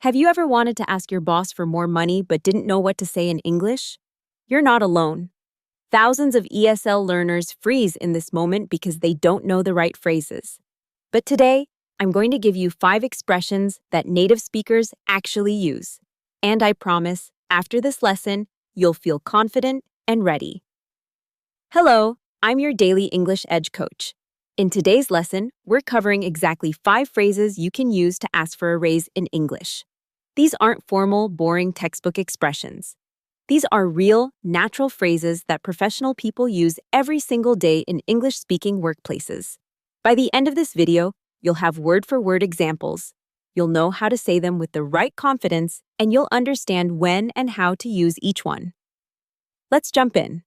Have you ever wanted to ask your boss for more money but didn't know what to say in English? You're not alone. Thousands of ESL learners freeze in this moment because they don't know the right phrases. But today, I'm going to give you 5 expressions that native speakers actually use. And I promise, after this lesson, you'll feel confident and ready. Hello, I'm your daily English Edge coach. In today's lesson, we're covering exactly 5 phrases you can use to ask for a raise in English. These aren't formal, boring textbook expressions. These are real, natural phrases that professional people use every single day in English-speaking workplaces. By the end of this video, you'll have word-for-word examples. You'll know how to say them with the right confidence, and you'll understand when and how to use each one. Let's jump in.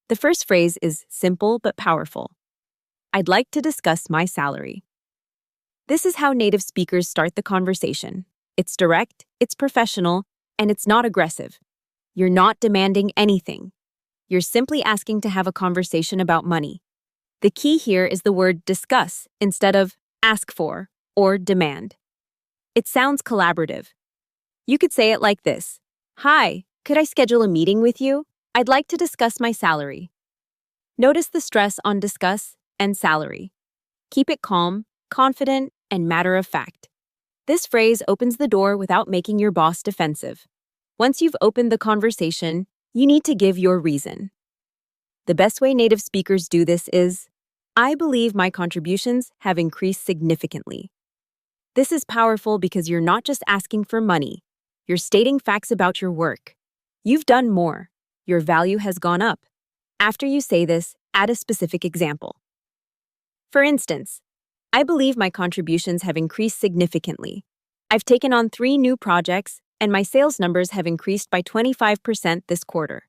The first phrase is simple but powerful. I'd like to discuss my salary. This is how native speakers start the conversation. It's direct, it's professional, and it's not aggressive. You're not demanding anything. You're simply asking to have a conversation about money. The key here is the word discuss instead of ask for or demand. It sounds collaborative. You could say it like this. Hi, could I schedule a meeting with you? I'd like to discuss my salary. Notice the stress on discuss and salary. Keep it calm, confident, and matter of fact. This phrase opens the door without making your boss defensive. Once you've opened the conversation, you need to give your reason. The best way native speakers do this is, I believe my contributions have increased significantly. This is powerful because you're not just asking for money. You're stating facts about your work. You've done more. Your value has gone up. After you say this, add a specific example. For instance, I believe my contributions have increased significantly. I've taken on 3 new projects, and my sales numbers have increased by 25% this quarter.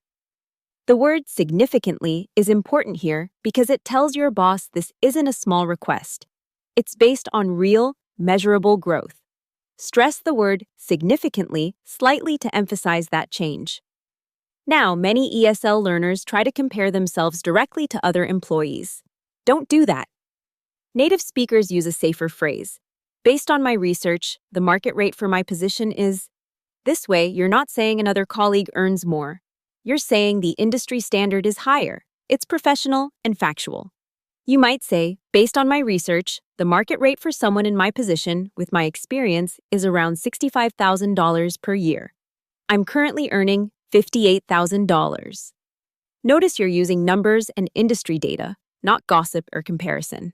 The word significantly is important here because it tells your boss this isn't a small request. It's based on real, measurable growth. Stress the word significantly slightly to emphasize that change. Now, many ESL learners try to compare themselves directly to other employees. Don't do that. Native speakers use a safer phrase. Based on my research, the market rate for my position is... This way, you're not saying another colleague earns more. You're saying the industry standard is higher. It's professional and factual. You might say, based on my research, the market rate for someone in my position with my experience is around $65,000 per year. I'm currently earning $58,000. Notice you're using numbers and industry data, not gossip or comparison.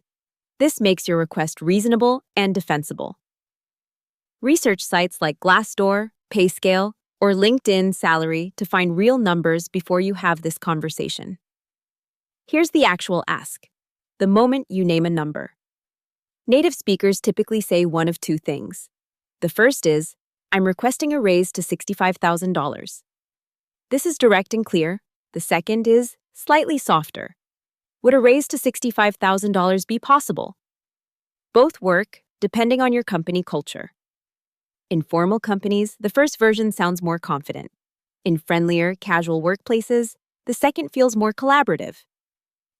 This makes your request reasonable and defensible. Research sites like Glassdoor, PayScale, or LinkedIn Salary to find real numbers before you have this conversation. Here's the actual ask. The moment you name a number. Native speakers typically say one of 2 things. The first is, I'm requesting a raise to $65,000. This is direct and clear. The second is slightly softer. Would a raise to $65,000 be possible? Both work, depending on your company culture. In formal companies, the first version sounds more confident. In friendlier, casual workplaces, the second feels more collaborative.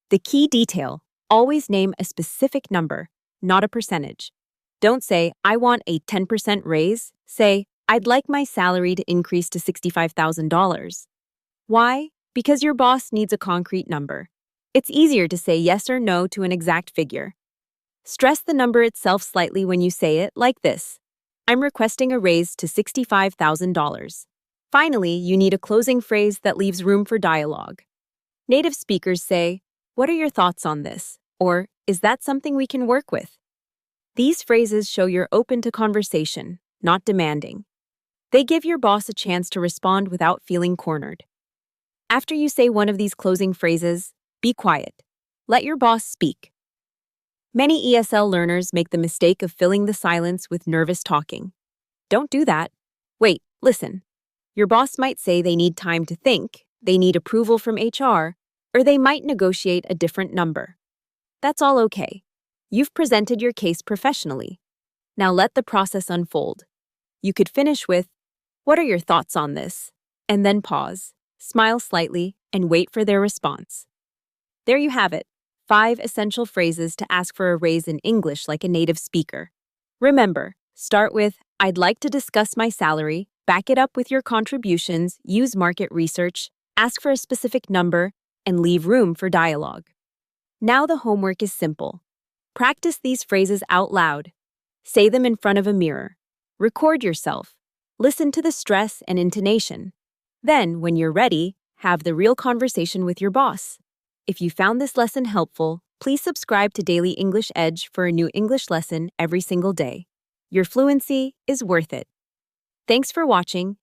The key detail, always name a specific number, not a percentage. Don't say, I want a 10% raise. Say, I'd like my salary to increase to $65,000. Why? Because your boss needs a concrete number. It's easier to say yes or no to an exact figure. Stress the number itself slightly when you say it, like this. I'm requesting a raise to $65,000. Finally, you need a closing phrase that leaves room for dialogue. Native speakers say, what are your thoughts on this? Or, is that something we can work with? These phrases show you're open to conversation, not demanding. They give your boss a chance to respond without feeling cornered. After you say one of these closing phrases, be quiet. Let your boss speak. Many ESL learners make the mistake of filling the silence with nervous talking. Don't do that. Wait, listen. Your boss might say they need time to think, they need approval from HR, or they might negotiate a different number. That's all okay. You've presented your case professionally. Now let the process unfold. You could finish with, what are your thoughts on this? And then pause, smile slightly, and wait for their response. There you have it, 5 essential phrases to ask for a raise in English like a native speaker. Remember, start with, I'd like to discuss my salary, back it up with your contributions, use market research, ask for a specific number, and leave room for dialogue. Now the homework is simple. Practice these phrases out loud. Say them in front of a mirror. Record yourself. Listen to the stress and intonation. Then, when you're ready, have the real conversation with your boss. If you found this lesson helpful, please subscribe to Daily English Edge for a new English lesson every single day. Your fluency is worth it. Thanks for watching,